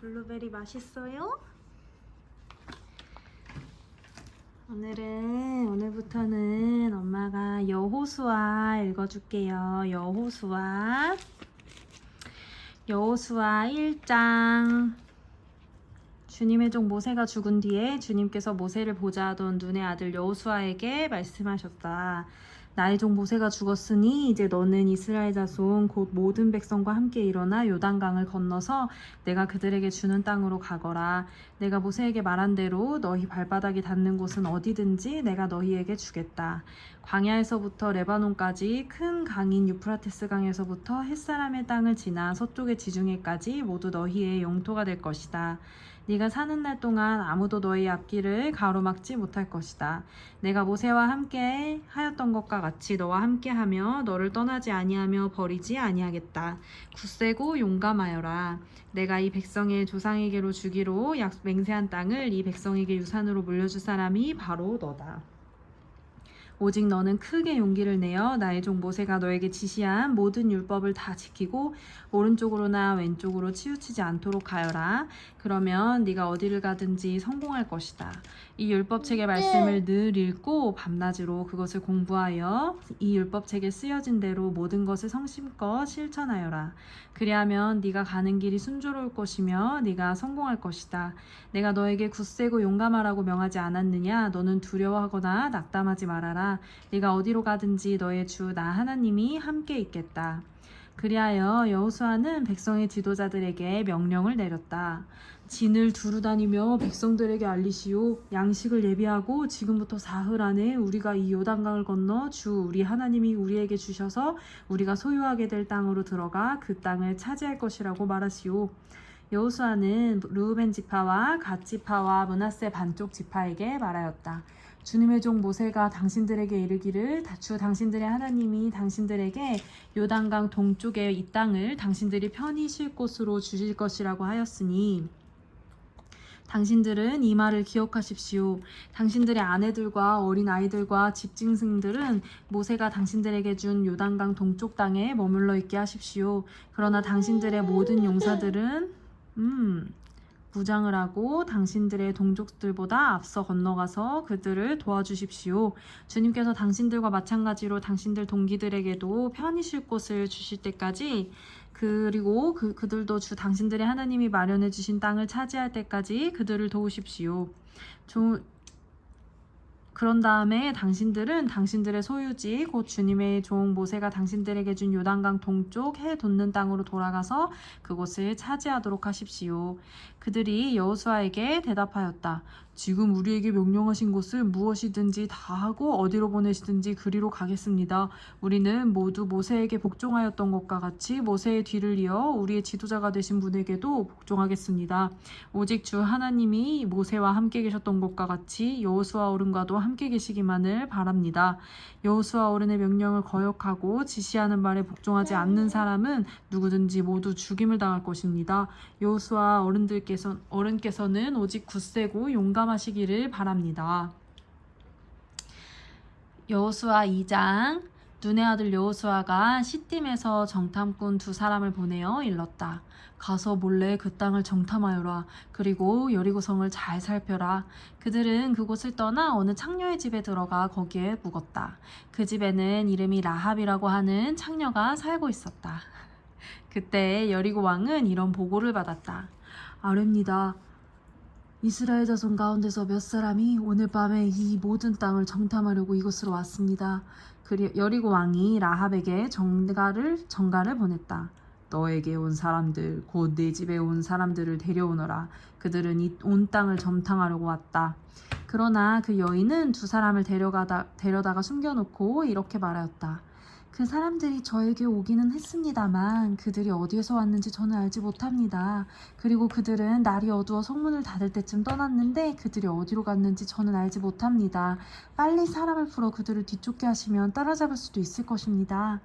블루베리 맛있어요? 오늘부터는 엄마가 여호수아 읽어줄게요. 여호수아 1장. 주님의 종 모세가 죽은 뒤에 주님께서 모세를 보좌하던 눈의 아들 여호수아에게 말씀하셨다. 나의 종 모세가 죽었으니 이제 너는 이스라엘 자손 곧 모든 백성과 함께 일어나 요단강을 건너서 내가 그들에게 주는 땅으로 가거라. 내가 모세에게 말한 대로 너희 발바닥이 닿는 곳은 어디든지 내가 너희에게 주겠다. 광야에서부터 레바논까지 큰 강인 유프라테스 강에서부터 햇사람의 땅을 지나 서쪽의 지중해까지 모두 너희의 영토가 될 것이다. 네가 사는 날 동안 아무도 너희 앞길을 가로막지 못할 것이다. 내가 모세와 함께 하였던 것과 같이 너와 함께하며 너를 떠나지 아니하며 버리지 아니하겠다. 굳세고 용감하여라. 내가 이 백성의 조상에게로 주기로 맹세한 땅을 이 백성에게 유산으로 물려줄 사람이 바로 너다. 오직 너는 크게 용기를 내어 나의 종 모세가 너에게 지시한 모든 율법을 다 지키고 오른쪽으로나 왼쪽으로 치우치지 않도록 하여라. 그러면 네가 어디를 가든지 성공할 것이다. 이 율법책의 말씀을 늘 읽고 밤낮으로 그것을 공부하여 이 율법책에 쓰여진 대로 모든 것을 성심껏 실천하여라. 그리하면 네가 가는 길이 순조로울 것이며 네가 성공할 것이다. 내가 너에게 굳세고 용감하라고 명하지 않았느냐? 너는 두려워하거나 낙담하지 말아라. 네가 어디로 가든지 너의 주 나 하나님이 함께 있겠다. 그리하여 여호수아는 백성의 지도자들에게 명령을 내렸다. 진을 두루 다니며 백성들에게 알리시오. 양식을 예비하고 지금부터 사흘 안에 우리가 이 요단강을 건너 주 우리 하나님이 우리에게 주셔서 우리가 소유하게 될 땅으로 들어가 그 땅을 차지할 것이라고 말하시오. 여호수아는 르우벤 지파와 갓 지파와 므낫세 반쪽 지파에게 말하였다. 주님의 종 모세가 당신들에게 이르기를 주 당신들의 하나님이 당신들에게 요단강 동쪽의 이 땅을 당신들이 편히 쉴 곳으로 주실 것이라고 하였으니 당신들은 이 말을 기억하십시오. 당신들의 아내들과 어린 아이들과 집짐승들은 모세가 당신들에게 준 요단강 동쪽 땅에 머물러 있게 하십시오. 그러나 당신들의 모든 용사들은 무장을 하고 당신들의 동족들보다 앞서 건너가서 그들을 도와주십시오. 주님께서 당신들과 마찬가지로 당신들 동기들에게도 편히 쉴 곳을 주실 때까지 그리고 그들도 주 당신들의 하나님이 마련해 주신 땅을 차지할 때까지 그들을 도우십시오. 그런 다음에 당신들은 당신들의 소유지 곧 주님의 종 모세가 당신들에게 준 요단강 동쪽 해 돋는 땅으로 돌아가서 그곳을 차지하도록 하십시오. 그들이 여호수아에게 대답하였다. 지금 우리에게 명령하신 곳을 무엇이든지 다 하고 어디로 보내시든지 그리로 가겠습니다. 우리는 모두 모세에게 복종하였던 것과 같이 모세의 뒤를 이어 우리의 지도자가 되신 분에게도 복종하겠습니다. 오직 주 하나님이 모세와 함께 계셨던 것과 같이 여호수아 어른과도 함께 계시기만을 바랍니다. 여호수아 어른의 명령을 거역하고 지시하는 말에 복종하지 않는 사람은 누구든지 모두 죽임을 당할 것입니다. 여호수아 어른께서는 오직 굳세고 용감하시기를 바랍니다. 여호수아 2장. 눈의 아들 여호수아가 시딤에서 정탐꾼 2사람을 보내어 일렀다. 가서 몰래 그 땅을 정탐하여라. 그리고 여리고성을 잘 살펴라. 그들은 그곳을 떠나 어느 창녀의 집에 들어가 거기에 묵었다. 그 집에는 이름이 라합이라고 하는 창녀가 살고 있었다. 그때 여리고 왕은 이런 보고를 받았다. 아뢰입니다. 이스라엘 자손 가운데서 몇 사람이 오늘 밤에 이 모든 땅을 정탐하려고 이곳으로 왔습니다. 여리고 왕이 라합에게 전가를 보냈다. 너에게 온 사람들 곧 내 집에 온 사람들을 데려오너라. 그들은 이 온 땅을 정탐하려고 왔다. 그러나 그 여인은 2사람을 데려다가 숨겨놓고 이렇게 말하였다. 그 사람들이 저에게 오기는 했습니다만 그들이 어디에서 왔는지 저는 알지 못합니다. 그리고 그들은 날이 어두워 성문을 닫을 때쯤 떠났는데 그들이 어디로 갔는지 저는 알지 못합니다. 빨리 사람을 풀어 그들을 뒤쫓게 하시면 따라잡을 수도 있을 것입니다.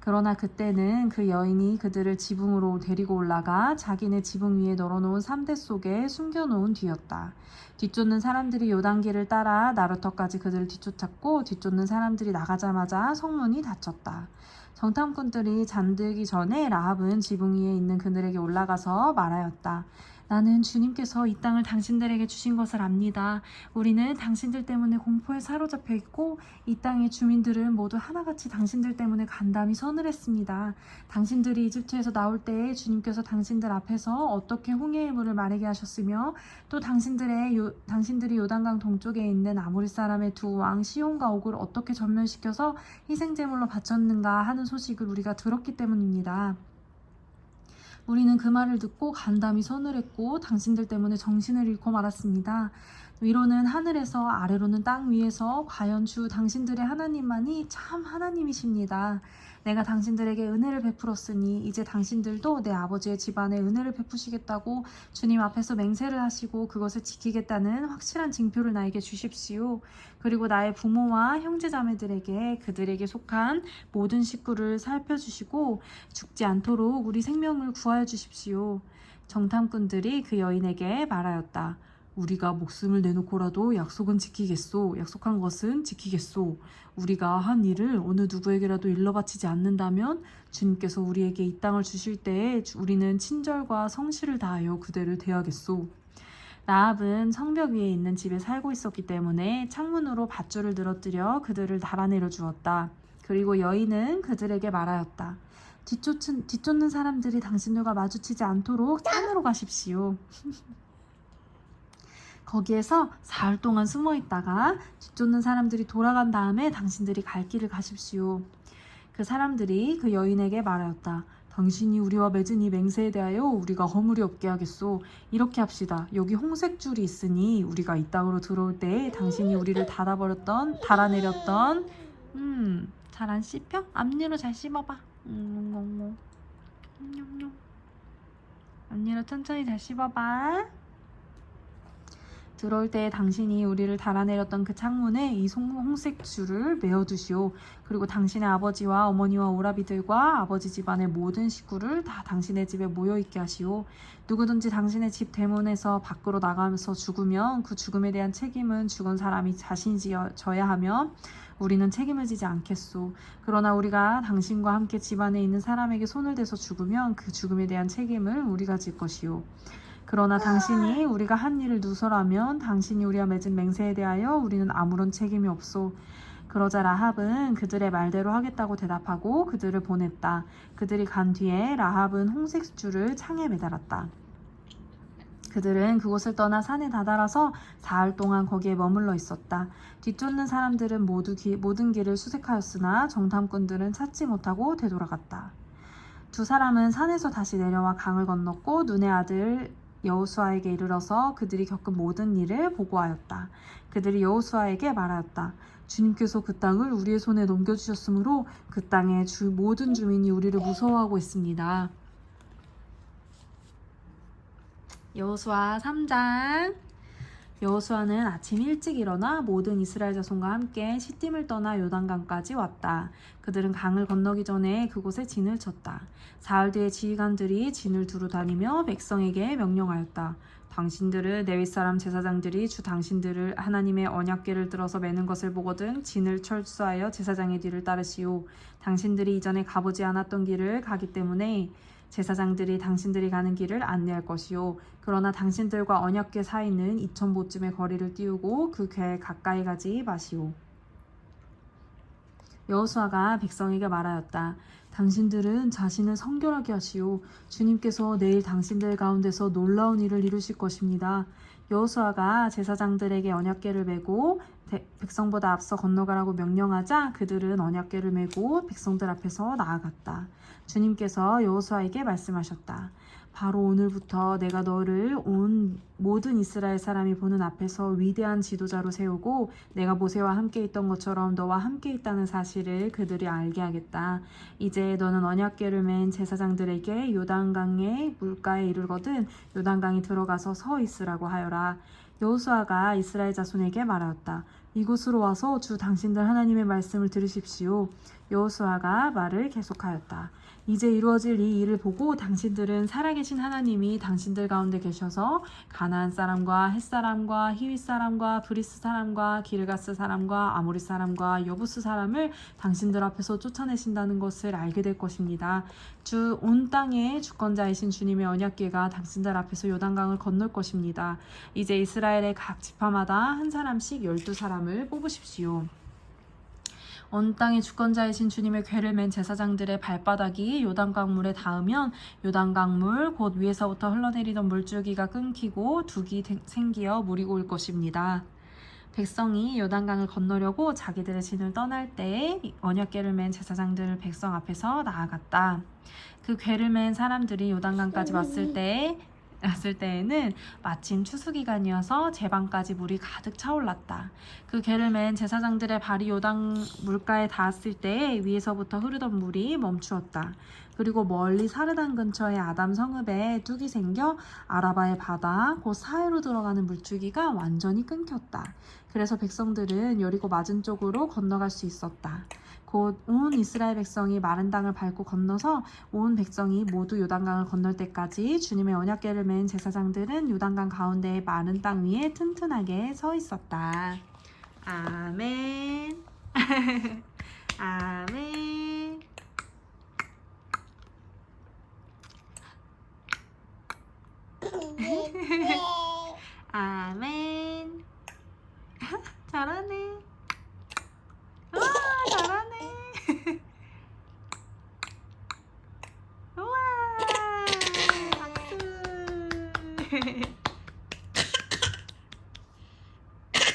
그러나 그때는 그 여인이 그들을 지붕으로 데리고 올라가 자기네 지붕 위에 널어놓은 삼대 속에 숨겨놓은 뒤였다. 뒤쫓는 사람들이 요단길을 따라 나루터까지 그들을 뒤쫓았고 뒤쫓는 사람들이 나가자마자 성문이 닫혔다. 정탐꾼들이 잠들기 전에 라합은 지붕 위에 있는 그들에게 올라가서 말하였다. 나는 주님께서 이 땅을 당신들에게 주신 것을 압니다. 우리는 당신들 때문에 공포에 사로잡혀 있고 이 땅의 주민들은 모두 하나같이 당신들 때문에 간담이 서늘했습니다. 당신들이 이집트에서 나올 때에 주님께서 당신들 앞에서 어떻게 홍해의 물을 마르게 하셨으며 또 당신들이 요단강 동쪽에 있는 아모리 사람의 두 왕 시온과 옥을 어떻게 전멸시켜서 희생제물로 바쳤는가 하는 소식을 우리가 들었기 때문입니다. 우리는 그 말을 듣고 간담이 서늘했고 당신들 때문에 정신을 잃고 말았습니다. 위로는 하늘에서 아래로는 땅 위에서 과연 주 당신들의 하나님만이 참 하나님이십니다. 내가 당신들에게 은혜를 베풀었으니 이제 당신들도 내 아버지의 집안에 은혜를 베푸시겠다고 주님 앞에서 맹세를 하시고 그것을 지키겠다는 확실한 징표를 나에게 주십시오. 그리고 나의 부모와 형제자매들에게 그들에게 속한 모든 식구를 살펴주시고 죽지 않도록 우리 생명을 구하여 주십시오. 정탐꾼들이 그 여인에게 말하였다. 우리가 목숨을 내놓고라도 약속은 지키겠소. 약속한 것은 지키겠소. 우리가 한 일을 어느 누구에게라도 일러 바치지 않는다면 주님께서 우리에게 이 땅을 주실 때에 우리는 친절과 성실을 다하여 그대를 대하겠소. 라합은 성벽 위에 있는 집에 살고 있었기 때문에 창문으로 밧줄을 늘어뜨려 그들을 달아내려 주었다. 그리고 여인은 그들에게 말하였다. 뒤쫓는 사람들이 당신들과 마주치지 않도록 산으로 가십시오. 거기에서 사흘 동안 숨어 있다가 뒤쫓는 사람들이 돌아간 다음에 당신들이 갈 길을 가십시오. 그 사람들이 그 여인에게 말하였다. 당신이 우리와 맺은 이 맹세에 대하여 우리가 허물이 없게 하겠소. 이렇게 합시다. 여기 홍색 줄이 있으니 우리가 이 땅으로 들어올 때에 당신이 우리를 달아내렸던 잘 안 씹혀? 앞니로 잘 씹어봐. 앞니로 천천히 잘 씹어봐. 들어올 때에 당신이 우리를 달아내렸던 그 창문에 이 홍색 줄을 메어두시오. 그리고 당신의 아버지와 어머니와 오라비들과 아버지 집안의 모든 식구를 다 당신의 집에 모여있게 하시오. 누구든지 당신의 집 대문에서 밖으로 나가면서 죽으면 그 죽음에 대한 책임은 죽은 사람이 자신이 져야 하며 우리는 책임을 지지 않겠소. 그러나 우리가 당신과 함께 집안에 있는 사람에게 손을 대서 죽으면 그 죽음에 대한 책임을 우리가 질 것이오. 그러나 당신이 우리가 한 일을 누설하면 당신이 우리와 맺은 맹세에 대하여 우리는 아무런 책임이 없소. 그러자 라합은 그들의 말대로 하겠다고 대답하고 그들을 보냈다. 그들이 간 뒤에 라합은 홍색 줄을 창에 매달았다. 그들은 그곳을 떠나 산에 다다라서 사흘 동안 거기에 머물러 있었다. 뒤쫓는 사람들은 모든 길을 수색하였으나 정탐꾼들은 찾지 못하고 되돌아갔다. 두 사람은 산에서 다시 내려와 강을 건넜고 눈의 아들 여호수아에게 이르러서 그들이 겪은 모든 일을 보고하였다. 그들이 여호수아에게 말하였다. 주님께서 그 땅을 우리의 손에 넘겨주셨으므로 그 땅의 모든 주민이 우리를 무서워하고 있습니다. 여호수아 3장. 여호수아는 아침 일찍 일어나 모든 이스라엘 자손과 함께 시딤을 떠나 요단강까지 왔다. 그들은 강을 건너기 전에 그곳에 진을 쳤다. 사흘 뒤에 지휘관들이 진을 두루 다니며 백성에게 명령하였다. 당신들은 레위 사람 제사장들이 주 당신들을 하나님의 언약궤를 들어서 매는 것을 보거든 진을 철수하여 제사장의 뒤를 따르시오. 당신들이 이전에 가보지 않았던 길을 가기 때문에 제사장들이 당신들이 가는 길을 안내할 것이요. 그러나 당신들과 언약궤 사이는 2000보쯤의 거리를 띄우고 그 궤에 가까이 가지 마시오. 여호수아가 백성에게 말하였다. 당신들은 자신을 성결하게 하시오. 주님께서 내일 당신들 가운데서 놀라운 일을 이루실 것입니다. 여호수아가 제사장들에게 언약궤를 메고 백성보다 앞서 건너가라고 명령하자 그들은 언약궤를 메고 백성들 앞에서 나아갔다. 주님께서 여호수아에게 말씀하셨다. 바로 오늘부터 내가 너를 온 모든 이스라엘 사람이 보는 앞에서 위대한 지도자로 세우고 내가 모세와 함께 있던 것처럼 너와 함께 있다는 사실을 그들이 알게 하겠다. 이제 너는 언약궤를 맨 제사장들에게 요단강의 물가에 이르거든 요단강이 들어가서 서 있으라고 하여라. 여호수아가 이스라엘 자손에게 말하였다. 이곳으로 와서 주 당신들 하나님의 말씀을 들으십시오. 여호수아가 말을 계속하였다. 이제 이루어질 이 일을 보고 당신들은 살아계신 하나님이 당신들 가운데 계셔서 가나안 사람과 헷 사람과 히윗 사람과 브리스 사람과 기르가스 사람과 아모리 사람과 여부스 사람을 당신들 앞에서 쫓아내신다는 것을 알게 될 것입니다. 주 온 땅의 주권자이신 주님의 언약궤가 당신들 앞에서 요단강을 건널 것입니다. 이제 이스라엘의 각 지파마다 한 사람씩 12사람을 뽑으십시오. 온 땅의 주권자이신 주님의 궤를 맨 제사장들의 발바닥이 요단강물에 닿으면 요단강물 곧 위에서부터 흘러내리던 물줄기가 끊기고 둑이 생기어 물이 고일 것입니다. 백성이 요단강을 건너려고 자기들의 진을 떠날 때 언약궤를 맨 제사장들 백성 앞에서 나아갔다. 그 궤를 맨 사람들이 요단강까지 왔을 때에는 마침 추수기간이어서 제방까지 물이 가득 차올랐다. 그 궤를 맨 제사장들의 발이 요단 물가에 닿았을 때 위에서부터 흐르던 물이 멈추었다. 그리고 멀리 사르단 근처의 아담 성읍에 뚝이 생겨 아라바의 바다 곧 사해로 들어가는 물줄기가 완전히 끊겼다. 그래서 백성들은 여리고 맞은 쪽으로 건너갈 수 있었다. 곧 온 이스라엘 백성이 마른 땅을 밟고 건너서 온 백성이 모두 요단강을 건널 때까지 주님의 언약궤를 맨 제사장들은 요단강 가운데의 마른 땅 위에 튼튼하게 서 있었다. 아멘. 아멘.